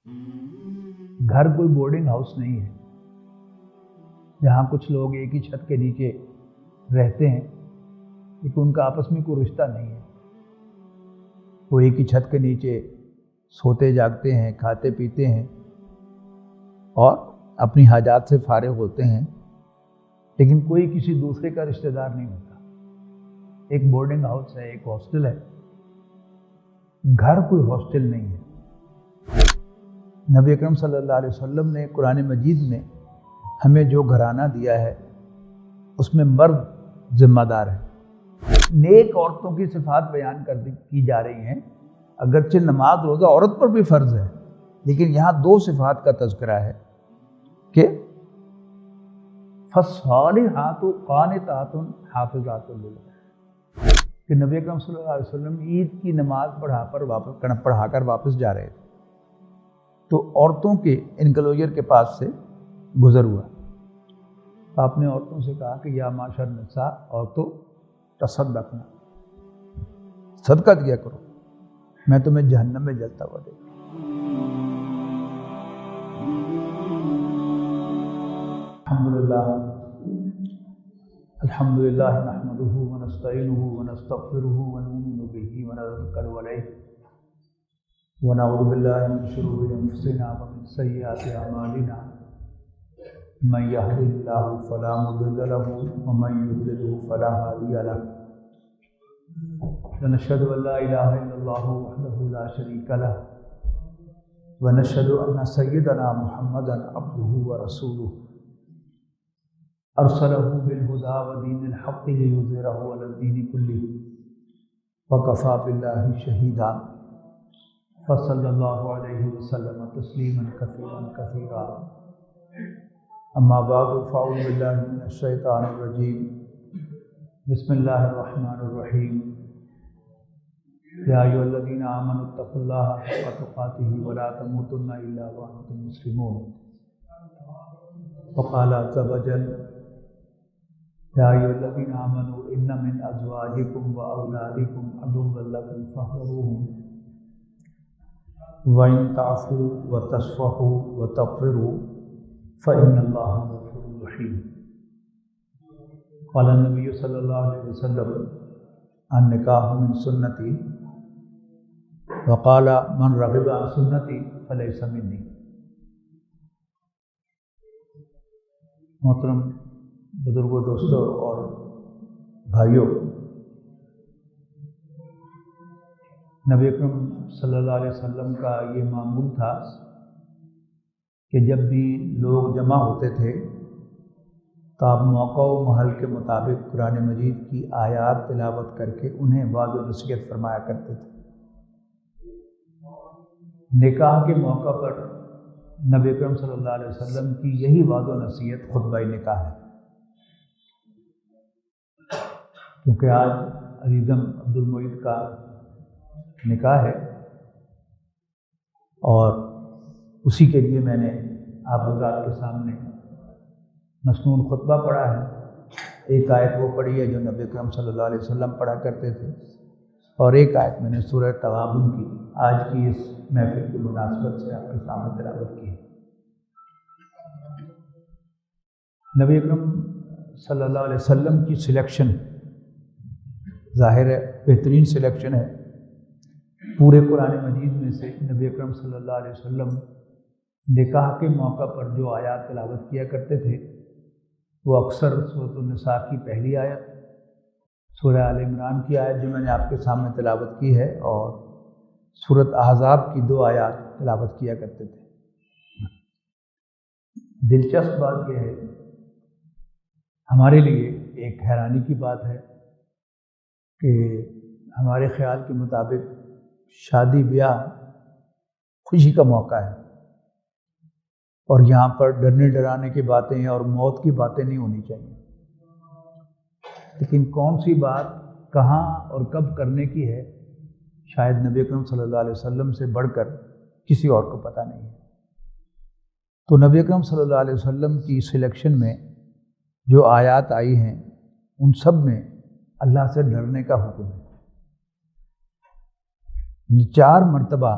گھر کوئی boarding house نہیں ہے جہاں کچھ لوگ ایک ہی چھت کے نیچے رہتے ہیں لیکن ان کا آپس میں کوئی رشتہ نہیں ہے. وہ ایک ہی چھت کے نیچے سوتے جاگتے ہیں، کھاتے پیتے ہیں اور اپنی حاجات سے فارغ ہوتے ہیں، لیکن کوئی کسی دوسرے کا رشتہ دار نہیں ہوتا. ایک بورڈنگ ہاؤس ہے، ایک ہاسٹل ہے. گھر کوئی ہاسٹل نہیں ہے. نبی اکرم صلی اللہ علیہ وسلم نے قرآن مجید میں ہمیں جو گھرانہ دیا ہے اس میں مرد ذمہ دار ہے. نیک عورتوں کی صفات بیان کی جا رہی ہیں. اگرچہ نماز روزہ عورت پر بھی فرض ہے، لیکن یہاں دو صفات کا تذکرہ ہے کہ فَالصَّالِحَاتُ قَانِتَاتٌ حَافِظَاتٌ لِلْغَیْبِ، کہ نبی اکرم صلی اللہ علیہ وسلم عید کی نماز پڑھا کر واپس جا رہے تھے تو عورتوں کے انکلوجر کے پاس سے گزر ہوا. آپ نے عورتوں سے کہا کہ یا معاشر النساء، عورتوں تصدقنا، صدقہ دیا کرو، میں تمہیں جہنم میں جلتا ہوا دیکھوں. الحمدللہ نحمدہ ونستعینہ ونستغفرہ ونؤمن بہ ونتوکل علیہ ونعوذ باللہ من شرور انفسنا ومن سیئات اعمالنا، من یہدہ اللہ فلا مضل لہ ومن یضلل فلا ہادی لہ، ونشہد ان لا الہ الا اللہ وحدہ لا شریک لہ، ونشہد ان سیدنا محمدا عبدہ ورسولہ، ارسلہ بالہدی ودین الحق لیظہرہ علی الدین کلہ وکفی باللہ شہیدا، فصلی اللہ علیہ وسلم تسلیما کثیرا کثیرا. اما بعد فاعوذ باللہ من الشیطان الرجیم، بسم اللہ الرحمن الرحیم. یا ایھا الذین آمنوا اتقوا اللہ حق تقاتہ ولا تموتن الا وانتم مسلمون. وقال عز وجل یا ایھا الذین آمنوا ان من ازواجکم واولادکم عدوا لکم فاحذروہم وَإِن تَعْفُوا وَتَصْفَحُوا وَتَغْفِرُوا فَإِنَّ اللَّهَ غَفُورٌ رَحِيمٌ. قال النبی صلی اللہ علیہ وسلم النکاح من سنتی وقال من رغب عن سنتی فلیس منی. محترم بزرگوں، دوستوں اور بھائیوں، نبی اکرم صلی اللہ علیہ وسلم کا یہ معمول تھا کہ جب بھی لوگ جمع ہوتے تھے تو آپ موقع و محل کے مطابق قرآن مجید کی آیات تلاوت کر کے انہیں وعظ و نصیحت فرمایا کرتے تھے. نکاح کے موقع پر نبی اکرم صلی اللہ علیہ وسلم کی یہی وعظ و نصیحت خطبہ نکاح ہے. کیونکہ آج عزیزم عبد المعید کا نکاح ہے اور اسی کے لیے میں نے آپ حضرات کے سامنے مسنون خطبہ پڑھا ہے. ایک آیت وہ پڑھی ہے جو نبی اکرم صلی اللہ علیہ وسلم پڑھا کرتے تھے، اور ایک آیت میں نے سورہ تغابن کی آج کی اس محفل کی مناسبت سے آپ کے سامنے تلاوت کی ہے. نبی اکرم صلی اللہ علیہ وسلم کی سلیکشن ظاہر ہے بہترین سلیکشن ہے. پورے قرآن مجید میں سے نبی اکرم صلی اللہ علیہ وسلم نکاح کے موقع پر جو آیات تلاوت کیا کرتے تھے وہ اکثر سورۃ النساء کی پہلی آیت، سورہ آل عمران کی آیت جو میں نے آپ کے سامنے تلاوت کی ہے، اور سورۃ احزاب کی 2 آیات تلاوت کیا کرتے تھے. دلچسپ بات یہ ہے، ہمارے لیے ایک حیرانی کی بات ہے کہ ہمارے خیال کے مطابق شادی بیاہ خوشی کا موقع ہے اور یہاں پر ڈرنے ڈرانے کی باتیں اور موت کی باتیں نہیں ہونی چاہیے. لیکن کون سی بات کہاں اور کب کرنے کی ہے شاید نبی اکرم صلی اللہ علیہ وسلم سے بڑھ کر کسی اور کو پتہ نہیں ہے. تو نبی اکرم صلی اللہ علیہ وسلم کی سلیکشن میں جو آیات آئی ہیں ان سب میں اللہ سے ڈرنے کا حکم ہے. 4 مرتبہ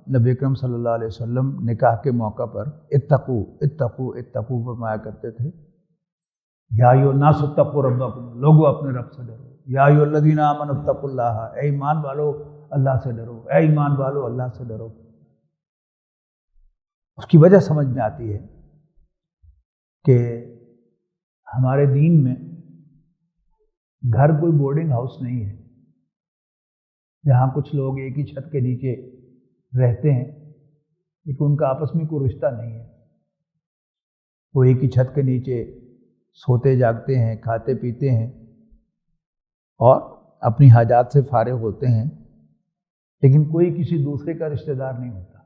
نبی اکرم صلی اللہ علیہ وسلم نکاح کے موقع پر اتقو اتقو اتقو فرمایا کرتے تھے، یا ایھا الناس اتقوا ربکم، لوگوں اپنے رب سے ڈرو، یا ایھا الذین آمنوا اتقوا اللہ، اے ایمان والو اللہ سے ڈرو، اے ایمان والو اللہ سے ڈرو۔ اس کی وجہ سمجھ میں آتی ہے کہ ہمارے دین میں گھر کوئی بورڈنگ ہاؤس نہیں ہے جہاں کچھ لوگ ایک ہی چھت کے نیچے رہتے ہیں لیکن ان کا آپس میں کوئی رشتہ نہیں ہے۔ وہ ایک ہی چھت کے نیچے سوتے جاگتے ہیں، کھاتے پیتے ہیں اور اپنی حاجات سے فارغ ہوتے ہیں، لیکن کوئی کسی دوسرے کا رشتہ دار نہیں ہوتا۔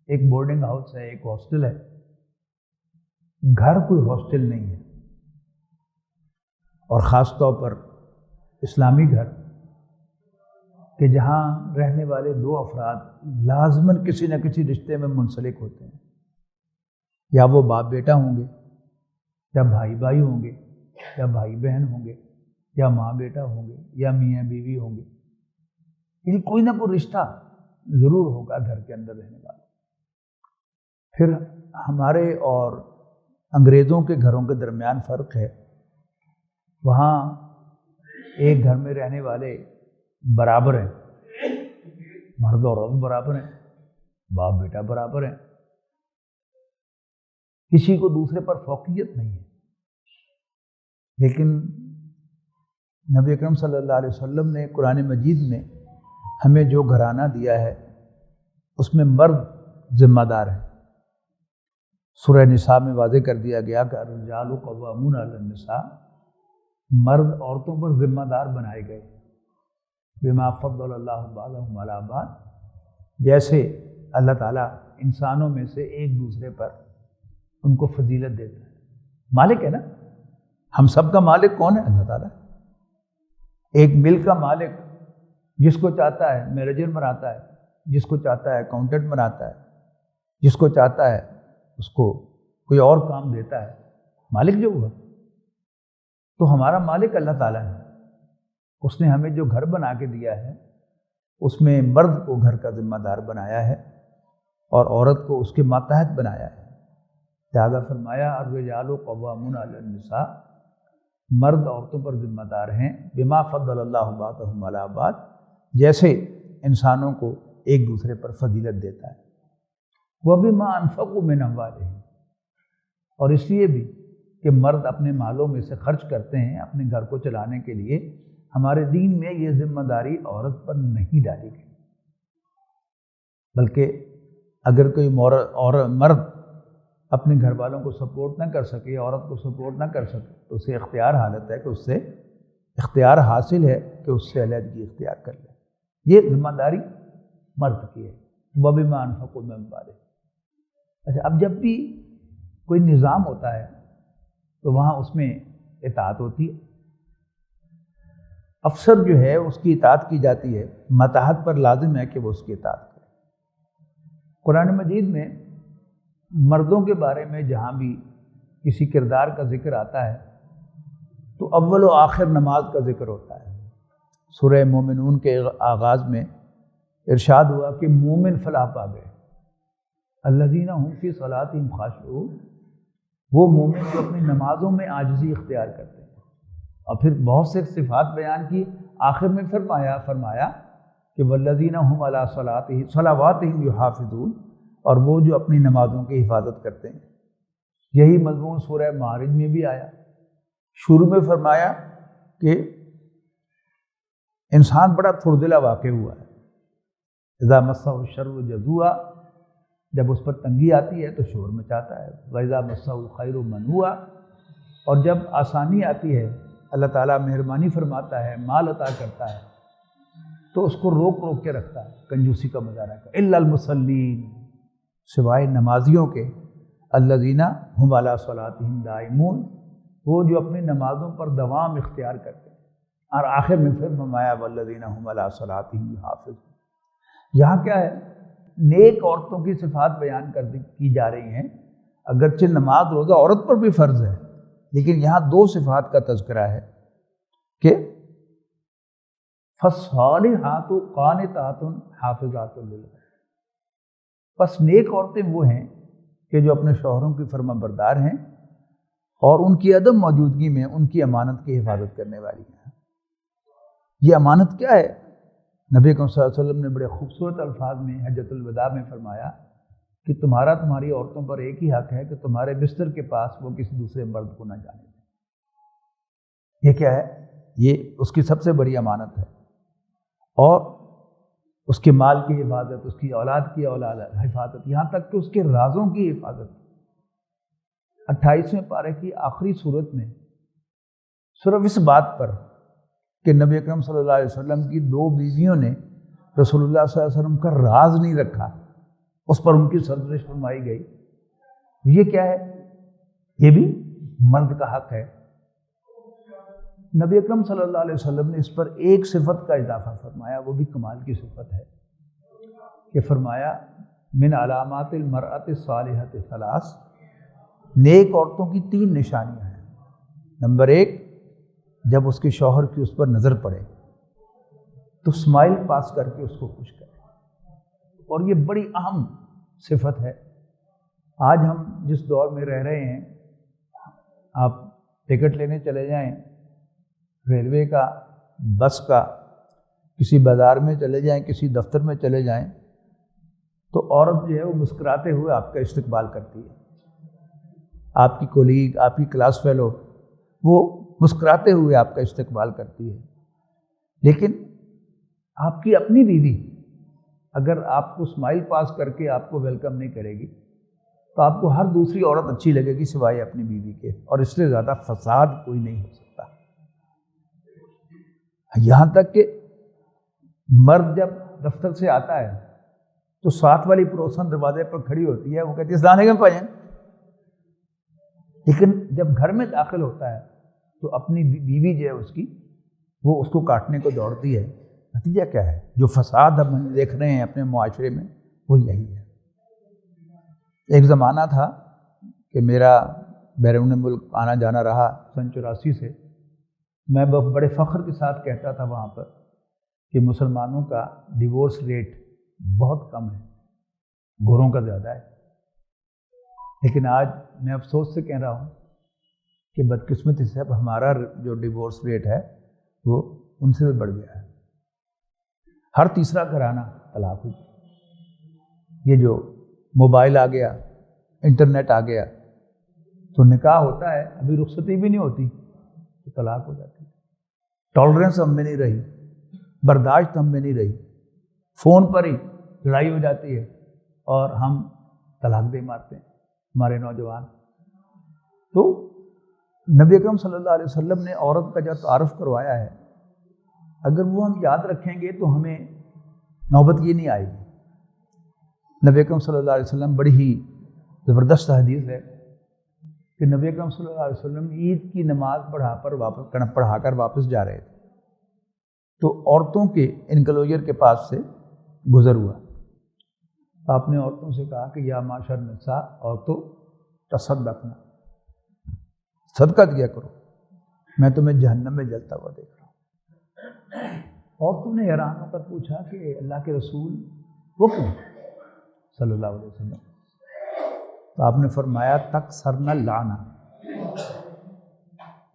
ایک بورڈنگ ہاؤس ہے، ایک ہاسٹل ہے، گھر کوئی ہاسٹل نہیں ہے۔ اور خاص طور پر اسلامی گھر کہ جہاں رہنے والے دو افراد لازماً کسی نہ کسی رشتے میں منسلک ہوتے ہیں، یا وہ باپ بیٹا ہوں گے، یا بھائی بھائی ہوں گے، یا بھائی بہن ہوں گے، یا ماں بیٹا ہوں گے، یا میاں بیوی ہوں گے، یعنی کوئی نہ کوئی رشتہ ضرور ہوگا گھر کے اندر رہنے والا۔ پھر ہمارے اور انگریزوں کے گھروں کے درمیان فرق ہے، وہاں ایک گھر میں رہنے والے برابر ہیں، مرد اور عورت برابر ہیں، باپ بیٹا برابر ہیں، کسی کو دوسرے پر فوقیت نہیں ہے۔ لیکن نبی اکرم صلی اللہ علیہ وسلم نے قرآن مجید میں ہمیں جو گھرانہ دیا ہے اس میں مرد ذمہ دار ہے۔ سورہ نساء میں واضح کر دیا گیا کہ الرجال قوامون علی النساء، مرد عورتوں پر ذمہ دار بنائے گئے، بما فضل اللہ بعضهم علی بعض، جیسے اللہ تعالیٰ انسانوں میں سے ایک دوسرے پر ان کو فضیلت دیتا ہے۔ مالک ہے نا، ہم سب کا مالک کون ہے؟ اللہ تعالیٰ۔ ایک ملک کا مالک جس کو چاہتا ہے مینیجر بناتا ہے، جس کو چاہتا ہے اکاؤنٹنٹ بناتا ہے، جس کو چاہتا ہے اس کو کوئی اور کام دیتا ہے، مالک جو ہوا۔ تو ہمارا مالک اللہ تعالیٰ ہے، اس نے ہمیں جو گھر بنا کے دیا ہے اس میں مرد کو گھر کا ذمہ دار بنایا ہے اور عورت کو اس کے ماتحت بنایا ہے۔ لہٰذا فرمایا الرجال قوامون علی النساء، مرد عورتوں پر ذمہ دار ہیں، بما فضل اللہ بعضهم علی بعض، جیسے انسانوں کو ایک دوسرے پر فضیلت دیتا ہے۔ وَبِمَا أَنفَقُوا مِنْ أَمْوَالِهِمْ، اور اس لیے بھی کہ مرد اپنے مالوں میں سے خرچ کرتے ہیں اپنے گھر کو چلانے کے لیے، ہمارے دین میں یہ ذمہ داری عورت پر نہیں ڈالی گئی، بلکہ اگر کوئی مرد اپنے گھر والوں کو سپورٹ نہ کر سکے، عورت کو سپورٹ نہ کر سکے، تو اسے اختیار حالت ہے کہ اس سے اختیار حاصل ہے کہ اس سے علیحدگی اختیار کر لے۔ یہ ذمہ داری مرد کی ہے۔ وَبِمَا أَنفَقُوا مِنْ أَمْوَالِهِمْ۔ اچھا، اب جب بھی کوئی نظام ہوتا ہے تو وہاں اس میں اطاعت ہوتی ہے، افسر جو ہے اس کی اطاعت کی جاتی ہے، ماتحت پر لازم ہے کہ وہ اس کی اطاعت کرے۔ قرآن مجید میں مردوں کے بارے میں جہاں بھی کسی کردار کا ذکر آتا ہے تو اول و آخر نماز کا ذکر ہوتا ہے۔ سورہ مومنون کے آغاز میں ارشاد ہوا کہ مومن فلاح پا گئے، الذین هم فی صلاتہم خاشعون، وہ مومن جو اپنی نمازوں میں عاجزی اختیار کرتے ہیں۔ اور پھر بہت سے صفات بیان کی، آخر میں فرمایا کہ والذین هم علی صلواتہم یحافظون، اور وہ جو اپنی نمازوں کی حفاظت کرتے ہیں۔ یہی مضمون سورہ معارج میں بھی آیا۔ شروع میں فرمایا کہ انسان بڑا تھردلا واقع ہوا ہے، اذا مسہ الشر جزوعا، جب اس پر تنگی آتی ہے تو شور مچاتا ہے، واذا مسہ الخیر منوعا، اور جب آسانی آتی ہے اللہ تعالیٰ مہربانی فرماتا ہے، مال عطا کرتا ہے تو اس کو روک کے رکھتا ہے، کنجوسی کا مظاہرہ کرتا ہے۔ الا المصلین، سوائے نمازیوں کے، الذین هم علی صلاتہم دائمون، وہ جو اپنی نمازوں پر دوام اختیار کرتے ہیں۔ اور آخر میں پھر فرمایا والذین هم علی صلاتہم یحافظون۔ یہاں کیا ہے، نیک عورتوں کی صفات بیان کی جا رہی ہیں۔ اگرچہ نماز روزہ عورت پر بھی فرض ہے، لیکن یہاں دو صفات کا تذکرہ ہے کہ فالصالحات قانتات حافظات للغیب، بس نیک عورتیں وہ ہیں کہ جو اپنے شوہروں کی فرما بردار ہیں اور ان کی عدم موجودگی میں ان کی امانت کی حفاظت کرنے والی ہیں۔ یہ امانت کیا ہے؟ نبی اکرم صلی اللہ علیہ وسلم نے بڑے خوبصورت الفاظ میں حجۃ الوداع میں فرمایا کہ تمہاری عورتوں پر ایک ہی حق ہے کہ تمہارے بستر کے پاس وہ کسی دوسرے مرد کو نہ جانے دیں۔ یہ کیا ہے؟ یہ اس کی سب سے بڑی امانت ہے، اور اس کے مال کی حفاظت، اس کی اولاد کی حفاظت، یہاں تک کہ اس کے رازوں کی حفاظت۔ 28ویں پارے کی آخری صورت میں صرف اس بات پر کہ نبی اکرم صلی اللہ علیہ وسلم کی 2 بیویوں نے رسول اللہ صلی اللہ علیہ وسلم کا راز نہیں رکھا، اس پر ان کی سرزنش فرمائی گئی۔ یہ کیا ہے؟ یہ بھی مرد کا حق ہے۔ نبی اکرم صلی اللہ علیہ وسلم نے اس پر ایک صفت کا اضافہ فرمایا، وہ بھی کمال کی صفت ہے کہ فرمایا من علامات المرأۃ الصالحۃ ثلاث، نیک عورتوں کی 3 نشانیاں ہیں۔ نمبر 1، جب اس کے شوہر کی اس پر نظر پڑے تو اسمائل پاس کر کے اس کو خوش کرے، اور یہ بڑی اہم صفت ہے۔ آج ہم جس دور میں رہ رہے ہیں، آپ ٹکٹ لینے چلے جائیں، ریلوے کا، بس کا، کسی بازار میں چلے جائیں، کسی دفتر میں چلے جائیں، تو عورت جو ہے وہ مسکراتے ہوئے آپ کا استقبال کرتی ہے۔ آپ کی کولیگ، آپ کی کلاس فیلو، وہ مسکراتے ہوئے آپ کا استقبال کرتی ہے۔ لیکن آپ کی اپنی بیوی اگر آپ کو اسمائل پاس کر کے آپ کو ویلکم نہیں کرے گی تو آپ کو ہر دوسری عورت اچھی لگے گی سوائے اپنی بیوی کے، اور اس سے زیادہ فساد کوئی نہیں ہو سکتا۔ یہاں تک کہ مرد جب دفتر سے آتا ہے تو ساتھ والی پڑوسن دروازے پر کھڑی ہوتی ہے، وہ کہتی ہے السلام علیکم بھائیان، لیکن جب گھر میں داخل ہوتا ہے تو اپنی بیوی جو ہے اس کی، وہ اس کو کاٹنے کو دوڑتی ہے۔ نتیجہ کیا ہے؟ جو فساد ہم دیکھ رہے ہیں اپنے معاشرے میں وہ یہی ہے۔ ایک زمانہ تھا کہ میرا بیرون ملک آنا جانا رہا سن 84 سے، میں بڑے فخر کے ساتھ کہتا تھا وہاں پر کہ مسلمانوں کا ڈیورس ریٹ بہت کم ہے، گوروں کا زیادہ ہے۔ لیکن آج میں افسوس سے کہہ رہا ہوں کہ بدقسمتی سے اب ہمارا جو ڈیورس ریٹ ہے وہ ان سے بھی بڑھ گیا ہے۔ ہر تیسرا گھرانہ طلاق ہوئی۔ یہ جو موبائل آ گیا، انٹرنیٹ آ گیا، تو نکاح ہوتا ہے، ابھی رخصتی بھی نہیں ہوتی تو طلاق ہو جاتی ہے۔ ٹالرنس ہم میں نہیں رہی، برداشت ہم میں نہیں رہی، فون پر ہی لڑائی ہو جاتی ہے اور ہم طلاق دے مارتے ہیں ہمارے نوجوان۔ تو نبی اکرم صلی اللہ علیہ وسلم نے عورت کا جو تعارف کروایا ہے، اگر وہ ہم یاد رکھیں گے تو ہمیں نوبت یہ نہیں آئے گی۔ نبی اکرم صلی اللہ علیہ وسلم، بڑی ہی زبردست حدیث ہے کہ نبی اکرم صلی اللہ علیہ وسلم عید کی نماز پڑھا کر واپس جا رہے تھے، تو عورتوں کے انکلوجر کے پاس سے گزر ہوا۔ آپ نے عورتوں سے کہا کہ یا معاشر النساء، عورتوں تصدقنا، صدقہ دیا کرو، میں تمہیں جہنم میں جلتا ہوا دیکھ رہا ہوں۔ عورتوں نے حیران ہو کر پوچھا کہ اللہ کے رسول وہ کیوں صلی اللہ علیہ وسلم؟ تو آپ نے فرمایا تکثرن اللعنہ،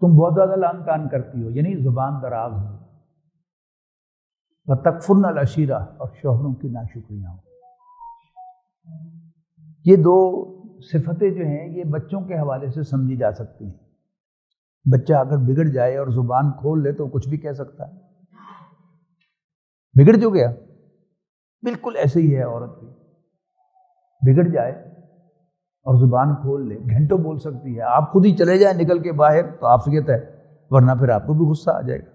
تم بہت زیادہ لعن طعن کرتی ہو، یعنی زبان دراز ہو، وتکفرن العشیرہ، اور شوہروں کی ناشکریاں ہو۔ یہ 2 صفتیں جو ہیں یہ بچوں کے حوالے سے سمجھی جا سکتی ہیں۔ بچہ اگر بگڑ جائے اور زبان کھول لے تو کچھ بھی کہہ سکتا ہے، بگڑ جو گیا، بالکل ایسے ہی ہے عورت بھی، بگڑ جائے اور زبان کھول لے، گھنٹوں بول سکتی ہے، آپ خود ہی چلے جائیں نکل کے باہر تو عافیت ہے، ورنہ پھر آپ کو بھی غصہ آ جائے گا۔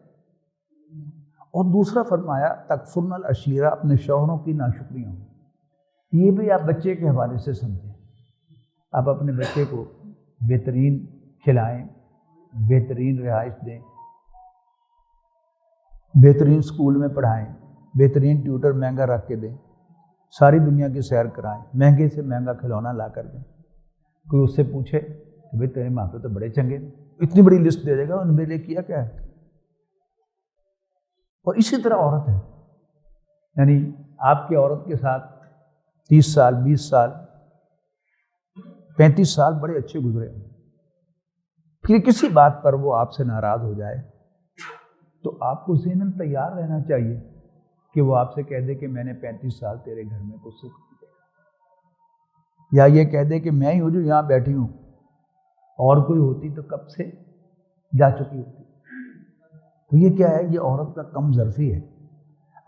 اور دوسرا فرمایا تکفرن العشیرہ، اپنے شوہروں کی ناشکریاں ہوں۔ یہ بھی آپ بچے کے حوالے سے سمجھیں، آپ اپنے بچے کو بہترین کھلائیں، بہترین رہائش دیں، بہترین اسکول میں پڑھائیں، بہترین ٹیوٹر مہنگا رکھ کے دیں، ساری دنیا کی سیر کرائیں، مہنگے سے مہنگا کھلونا لا کر دیں۔ کوئی اس سے پوچھے کہ بھائی تیرے ماں پہ تو بڑے چنگے، اتنی بڑی لسٹ دے دے گا، ان میں لے کیا کیا ہے۔ اور اسی طرح عورت ہے، یعنی آپ کی عورت کے ساتھ 30 سال 20 سال 35 سال بڑے اچھے گزرے، پھر کسی بات پر وہ آپ سے ناراض ہو جائے تو آپ کو ذہناً تیار رہنا چاہیے کہ وہ آپ سے کہہ دے کہ میں نے 35 سال تیرے گھر میں کچھ سکھ نہیں دیا، یا یہ کہہ دے کہ میں ہی ہوں جو یہاں بیٹھی ہوں، اور کوئی ہوتی تو کب سے جا چکی ہوتی۔ تو یہ کیا ہے؟ یہ عورت کا کم ظرفی ہے۔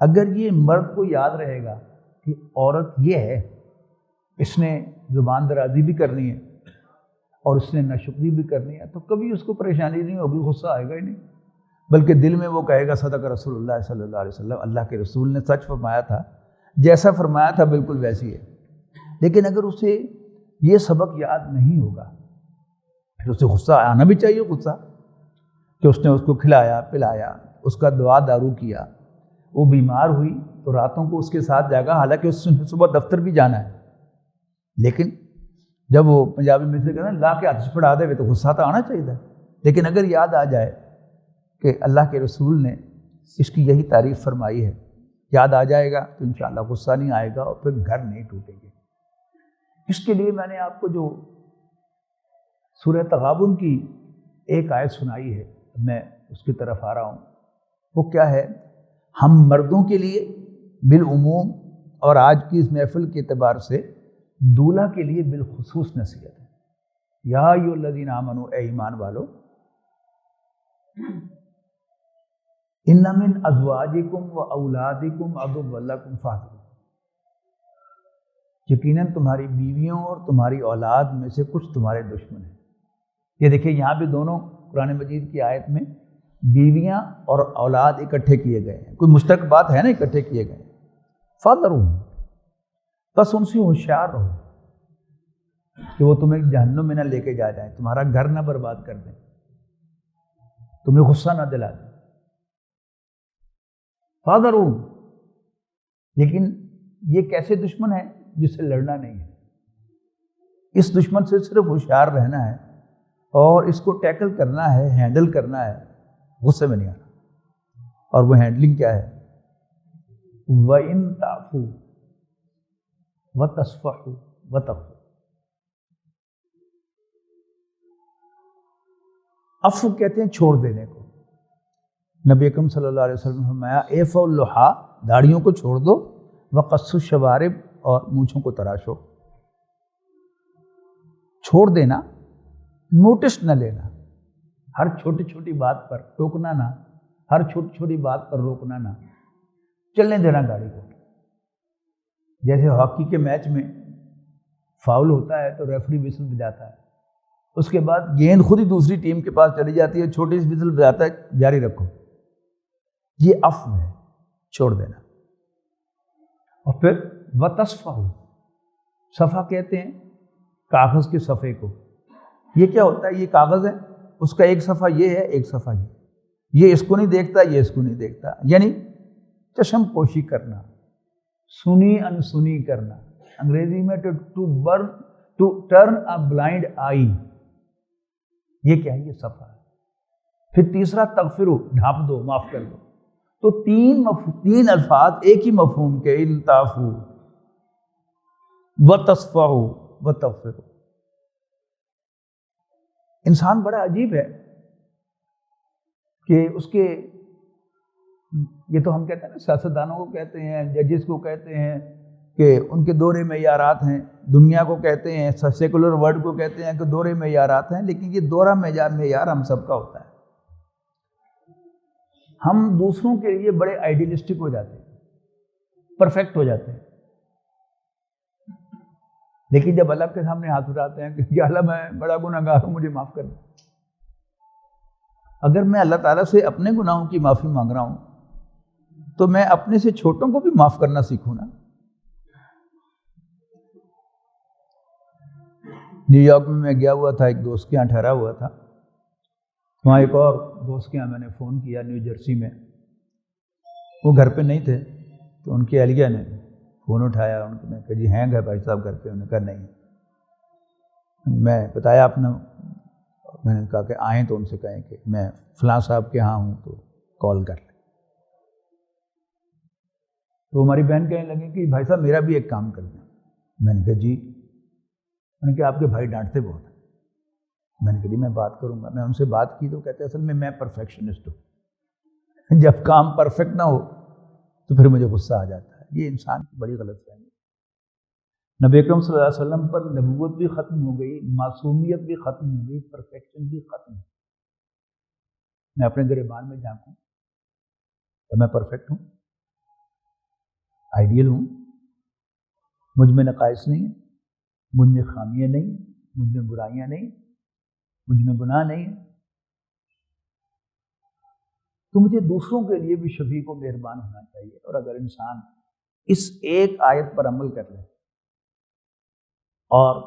اگر یہ مرد کو یاد رہے گا کہ عورت یہ ہے، اس نے زبان درازی بھی کرنی ہے اور اس نے ناشکری بھی کرنی ہے، تو کبھی اس کو پریشانی نہیں ہوگی، غصہ آئے گا ہی نہیں، بلکہ دل میں وہ کہے گا صدق رسول اللہ صلی اللہ علیہ وسلم، اللہ کے رسول نے سچ فرمایا تھا، جیسا فرمایا تھا بالکل ویسی ہے۔ لیکن اگر اسے یہ سبق یاد نہیں ہوگا، پھر اسے غصہ آنا بھی چاہیے، غصہ کہ اس نے اس کو کھلایا پلایا، اس کا دوا دارو کیا، وہ بیمار ہوئی تو راتوں کو اس کے ساتھ جاگا، حالانکہ اس نے صبح دفتر بھی جانا ہے، لیکن جب وہ پنجابی میں سے کہتے ہیں لا کے ہاتھ پڑھا دے تو غصہ تو آنا چاہیے تھا۔ لیکن اگر یاد آ جائے کہ اللہ کے رسول نے اس کی یہی تعریف فرمائی ہے، یاد آ جائے گا تو انشاءاللہ غصہ نہیں آئے گا اور پھر گھر نہیں ٹوٹے گے۔ اس کے لیے میں نے آپ کو جو سورہ تغابن کی ایک آیت سنائی ہے، میں اس کی طرف آ رہا ہوں، وہ کیا ہے؟ ہم مردوں کے لیے بالعموم اور آج کی اس محفل کے اعتبار سے دولہا کے لیے بالخصوص نصیحت ہے۔ یا ایھا الذین آمنوا، اے ایمان والو، ان من ازواجکم و اولادکم عدوا لکم فاحذروہم، یقیناً تمہاری بیویوں اور تمہاری اولاد میں سے کچھ تمہارے دشمن ہیں۔ یہ دیکھیں یہاں بھی دونوں قرآن مجید کی آیت میں بیویاں اور اولاد اکٹھے کیے گئے ہیں، کوئی مشترک بات ہے نا، اکٹھے کیے گئے ہیں۔ فاحذروہم، بس ان سے ہوشیار رہو کہ وہ تمہیں جہنم میں نہ لے کے جا جائیں، تمہارا گھر نہ برباد کر دیں، تمہیں غصہ نہ دلا دیں۔ فاحذروہم، لیکن یہ کیسے دشمن ہے؟ جس سے لڑنا نہیں ہے۔ اس دشمن سے صرف ہوشیار رہنا ہے اور اس کو ٹیکل کرنا ہے، ہینڈل کرنا ہے، غصے میں نہیں آنا۔ اور وہ ہینڈلنگ کیا ہے؟ وَإِن تَعْفُوا وَتَصْفَحُوا وَتَغْفِرُوا، عفو کہتے ہیں چھوڑ دینے کو۔ نبی اکرم صلی اللہ علیہ وسلم نے فرمایا اعفوا اللحیٰ، داڑھیوں کو چھوڑ دو، وقصوا الشوارب، اور مونچھوں کو تراشو۔ چھوڑ دینا، نوٹس نہ لینا، ہر چھوٹی چھوٹی بات پر ٹوکنا نہ، ہر چھوٹی چھوٹی بات پر روکنا نہ، چلنے دینا گاڑی کو۔ جیسے ہاکی کے میچ میں فاؤل ہوتا ہے تو ریفری وسل بجاتا ہے، اس کے بعد گیند خود ہی دوسری ٹیم کے پاس چلی جاتی ہے، چھوٹی سی وسل بجاتا ہے، جاری رکھو۔ یہ عفو ہے، چھوڑ دینا۔ اور پھر وَتَصْفَحُوا، صفحہ کہتے ہیں کاغذ کے صفحے کو۔ یہ کیا ہوتا ہے؟ یہ کاغذ ہے، اس کا ایک صفحہ یہ ہے، ایک صفحہ یہ اس کو نہیں دیکھتا، یہ اس کو نہیں دیکھتا، یعنی چشم پوشی کرنا، سنی انسنی کرنا، انگریزی میں ٹو ٹرن اے بلائنڈ آئی، یہ کیا ہے؟ یہ صفحہ ہے۔ پھر تیسرا تغفروا، ڈھانپ دو، معاف کر دو۔ تو تین الفاظ ایک ہی مفہوم کے، ان تعفوا وتصفحوا وتغفروا۔ انسان بڑا عجیب ہے کہ اس کے، یہ تو ہم کہتے ہیں نا، سیاستدانوں کو کہتے ہیں، ججز کو کہتے ہیں کہ ان کے دورے معیارات ہیں، دنیا کو کہتے ہیں، سیکولر ورلڈ کو کہتے ہیں کہ دورے معیارات ہیں، لیکن یہ دورہ معیار ہم سب کا ہوتا ہے۔ ہم دوسروں کے لیے بڑے آئیڈیلسٹک ہو جاتے ہیں، پرفیکٹ ہو جاتے ہیں، لیکن جب اللہ کے سامنے ہاتھ اٹھاتے ہیں کہ یا اللہ میں بڑا گنہگار ہوں، مجھے معاف کر دیں، اگر میں اللہ تعالیٰ سے اپنے گناہوں کی معافی مانگ رہا ہوں تو میں اپنے سے چھوٹوں کو بھی معاف کرنا سیکھوں نا۔ نیو یارک میں گیا ہوا تھا، ایک دوست کے یہاں ٹھہرا ہوا تھا، وہاں ایک اور دوست کے یہاں میں نے فون کیا نیو جرسی میں، وہ گھر پہ نہیں تھے، تو ان کی اہلیہ نے فون اٹھایا، ان نے کہا جی ہیں گھر بھائی صاحب گھر پہ؟ انہوں نے کہا نہیں۔ میں بتایا اپنا، میں نے کہا کہ آئیں تو ان سے کہیں کہ میں فلاں صاحب کے ہاں ہوں تو کال کر لیں۔ تو ہماری بہن کہنے لگی کہ بھائی صاحب میرا بھی ایک کام کر دیں۔ میں نے کہا جی. میں نے کہا آپ کے بھائی ڈانٹتے بہت ہیں. میں نے کہا جی میں بات کروں گا. میں ان سے بات کی تو کہتے اصل میں پرفیکشنسٹ ہوں. جب کام پرفیکٹ نہ ہو تو پھر مجھے غصہ آ جاتا ہے. یہ انسان کی بڑی غلط فہمی. نبی اکرم صلی اللہ علیہ وسلم پر نبوت بھی ختم ہو گئی, معصومیت بھی ختم ہو گئی, پرفیکشن بھی ختم ہو گئی. میں اپنے گریبان میں جھانکوں تو میں پرفیکٹ ہوں, آئیڈیل ہوں, مجھ میں نقائص نہیں, مجھ میں خامیاں نہیں, مجھ میں برائیاں نہیں, مجھ میں گناہ نہیں. تو مجھے دوسروں کے لیے بھی شفیق و مہربان ہونا چاہیے. اور اگر انسان اس ایک آیت پر عمل کر لے, اور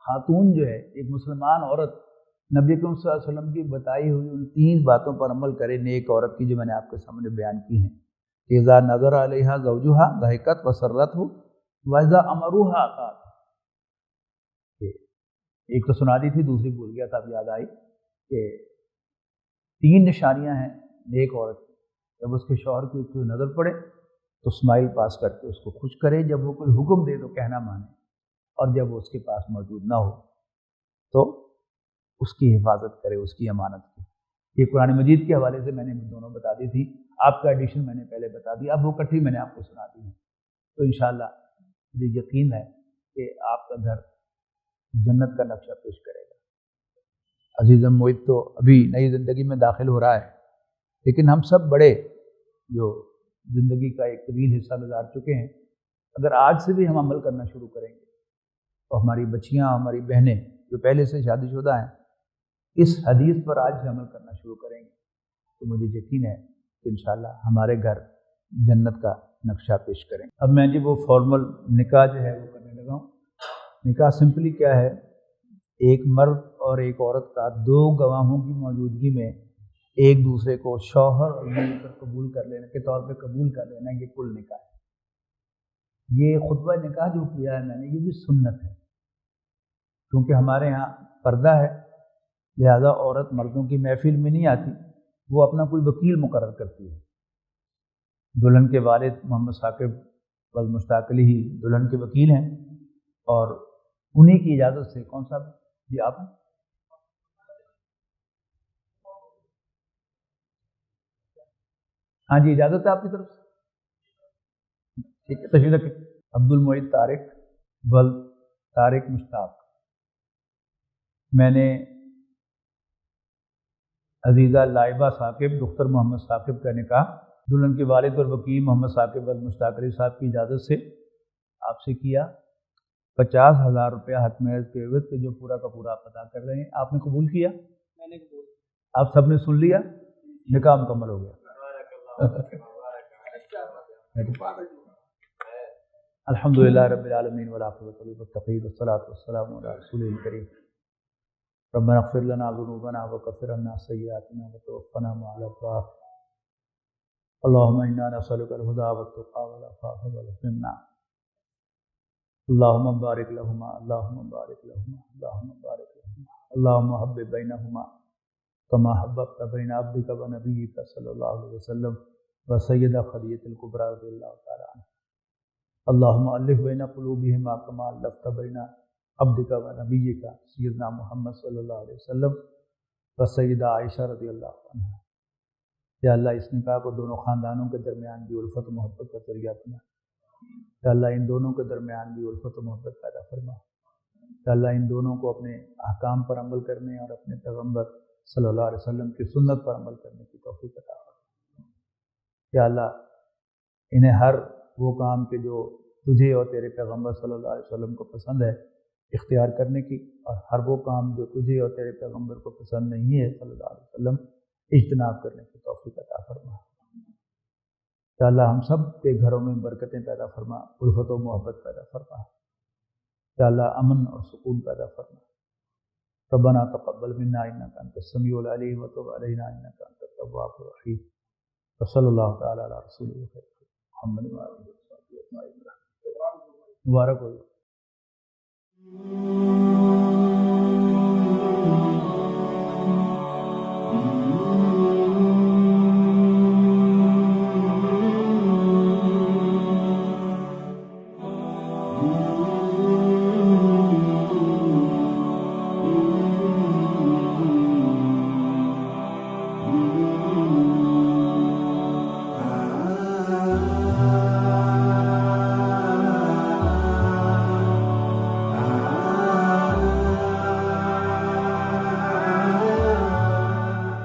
خاتون جو ہے ایک مسلمان عورت نبی اکرم صلی اللہ علیہ وسلم کی بتائی ہوئی ان 3 باتوں پر عمل کرے, نیک عورت کی جو میں نے آپ کے سامنے بیان کی ہیں, کہ اذا نظر علیہا زوجہا ضحکت وسرتہ واذا امروہا اطاعت. ایک تو سنا دی تھی, دوسری بھول گیا تھا, اب یاد آئی کہ 3 نشانیاں ہیں نیک عورت کی. جب اس کے شوہر کی کوئی نظر پڑے تو اسمائل پاس کر کے اس کو خوش کرے, جب وہ کوئی حکم دے تو کہنا مانے, اور جب وہ اس کے پاس موجود نہ ہو تو اس کی حفاظت کرے, اس کی امانت کی. یہ قرآن مجید کے حوالے سے میں نے دونوں بتا دی تھی. آپ کا ایڈیشن میں نے پہلے بتا دیا, اب وہ کٹھی میں نے آپ کو سنا دی ہے. تو انشاءاللہ مجھے یقین ہے کہ آپ کا گھر جنت کا نقشہ پیش کرے گا. عزیزم محیط تو ابھی نئی زندگی میں داخل ہو رہا ہے, لیکن ہم سب بڑے جو زندگی کا ایک طویل حصہ گزار چکے ہیں, اگر آج سے بھی ہم عمل کرنا شروع کریں گے تو ہماری بچیاں, ہماری بہنیں جو پہلے سے شادی شدہ ہیں, اس حدیث پر آج سے عمل کرنا شروع کریں گے تو مجھے یقین ہے کہ انشاءاللہ ہمارے گھر جنت کا نقشہ پیش کریں گے. اب میں جی وہ فارمل نکاح جو ہے وہ کرنے لگا ہوں. نکاح سمپلی کیا ہے, ایک مرد اور ایک عورت کا 2 گواہوں کی موجودگی میں ایک دوسرے کو شوہر اور بیوی پر قبول کر لینے کے طور پہ قبول کر لینا, یہ کل نکاح ہے. یہ خطبہ نکاح جو کیا ہے میں نے, یہ بھی سنت ہے, کیونکہ ہمارے ہاں پردہ ہے, لہذا عورت مردوں کی محفل میں نہیں آتی, وہ اپنا کوئی وکیل مقرر کرتی ہے. دلہن کے والد محمد ثاقب والمشتاق علیہ دلہن کے وکیل ہیں, اور انہی کی اجازت سے. کون صاحب جی آپ ہیں؟ ہاں جی اجازت ہے آپ کی طرف سے, ٹھیک ہے تشریف رکھیں. عبد المعید طارق بل طارق مشتاق. میں نے عزیزہ لائبہ ثاقب دختر محمد ثاقب کا نکاح دلہن کے والد اور وکیل محمد ثاقب المشتاق علی صاحب کی اجازت سے آپ سے کیا. 50,000 روپیہ حق مہر کے عوض کے جو پورا کا پورا آپ ادا کر رہے ہیں. آپ نے قبول کیا؟ میں نے قبول. آپ سب نے سن لیا, نکاح مکمل ہو گیا. الحمدللہ رب العالمین والعاقبۃ للمتقین والصلاۃ والسلام علی رسول الکریم. ربنا اغفر لنا ذنوبنا وکفر عنا سیئاتنا وتوفنا مع الابرار. اللهم انا نسألك الهدى والتقى والعفاف والغنى. اللهم بارك لهما, اللهم بارك لهما, اللهم بارك لهما, اللهم حبب بينهما كما حببت بين عبدك ونبيك صلى الله عليه وسلم وسيدة خديجة الكبرى رضي الله تعالى عنها. اللهم ألف بين قلوبهما كما ألفت بين عبدك ونبيك سيدنا محمد صلی اللہ علیہ وسلم وسیدہ عائشہ رضی اللہ عنہ. یا اللہ اس نکاح کو دونوں خاندانوں کے درمیان بھی الفت و محبت کا ذریعہ بنا. یا اللہ ان دونوں کے درمیان بھی الفت و محبت پیدا فرما. یا اللہ ان دونوں کو اپنے احکام پر عمل کرنے اور اپنے پیغمبر صلی اللہ علیہ وسلم کی سنت پر عمل کرنے کی توفیق عطا فرما. یا اللہ انہیں ہر وہ کام کے جو تجھے اور تیرے پیغمبر صلی اللہ علیہ وسلم کو پسند ہے اختیار کرنے کی, اور ہر وہ کام جو تجھے اور تیرے پیغمبر کو پسند نہیں ہے صلی اللہ علیہ وسلم اجتناب کرنے کی توفیق عطا فرما. یا اللہ ہم سب کے گھروں میں برکتیں پیدا فرما, الفت و محبت پیدا فرما. یا اللہ امن اور سکون پیدا فرما. ربنا تقبل منا انک انت السمیع العلیم وتب علینا انک انت التواب الرحیم. وصلی اللہ تعالی علی رسول محمد وعلی آلہ وصحبہ اجمعین. مبارک ہو.